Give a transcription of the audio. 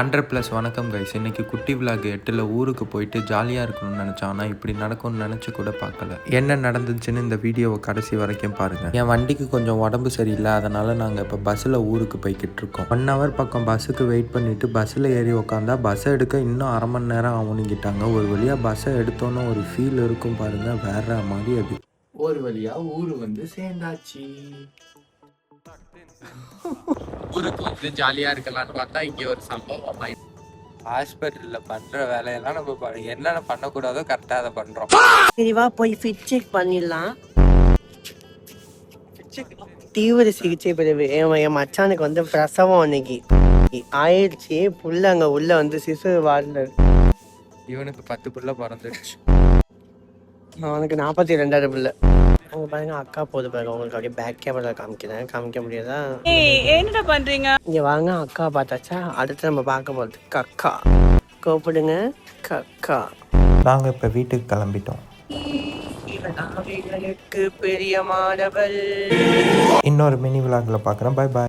100+ வணக்கம் கைஸ். இன்னைக்கு குட்டி விலாக் 8ல் ஊருக்கு போயிட்டு ஜாலியாக இருக்கணும்னு நினச்சேன். ஆனால் இப்படி நடக்கும்னு நினச்சி கூட பார்க்கல. என்ன நடந்துச்சுன்னு இந்த வீடியோவை கடைசி வரைக்கும் பாருங்கள். என் வண்டிக்கு கொஞ்சம் உடம்பு சரியில்லை, அதனால் நாங்கள் இப்போ பஸ்ஸில் ஊருக்கு போய்கிட்டு இருக்கோம். 1 hour பக்கம் பஸ்ஸுக்கு வெயிட் பண்ணிவிட்டு பஸ்ஸில் ஏறி உக்காந்தா பஸ்ஸை எடுக்க இன்னும் அரை மணி நேரம் ஆகும்னுங்கிட்டாங்க. ஒரு வழியாக பஸ்ஸை எடுத்தோன்னு ஒரு ஃபீல் இருக்கும் பாருங்கள், வேற மாதிரி அது. ஒரு வழியாக ஊர் வந்து சேர்ந்தாச்சு. ஊருக்கு வந்து ஜாலியாக இருக்கலான்னு பார்த்தா இங்கே ஒரு சம்பவம். ஹாஸ்பிட்டலில் பண்ணுற வேலையெல்லாம் நம்ம என்னென்ன பண்ணக்கூடாதோ கரெக்டாக அதை பண்ணுறோம். சரிவா போய் ஃபிட் செக் பண்ணிடலாம். தீவிர சிகிச்சை பிரிவு. என் மச்சானுக்கு வந்து பிரசவம் அன்னைக்கு ஆயிடுச்சு. புள்ள அங்கே உள்ள வந்து சிசு வார்டில். இவனுக்கு 10 புள்ள பிறந்துடுச்சு. அவனுக்கு 42வது புள்ள. அவங்க பாருங்க, அக்கா போது பாருங்க. உங்களுக்கு அப்படியே பேக் கேமரா காமிக்க முடியாதா? என்ன பண்றீங்க? இங்க வாங்க, அக்கா பார்த்தாச்சா? அடுத்து நம்ம பார்க்க போறது கக்கா. கூப்பிடுங்க கக்கா. நாங்கள் இப்போ வீட்டுக்கு கிளம்பிட்டோம். பெரியமானவள். இன்னொரு மினி விலாகில் பார்க்குறேன். Bye bye.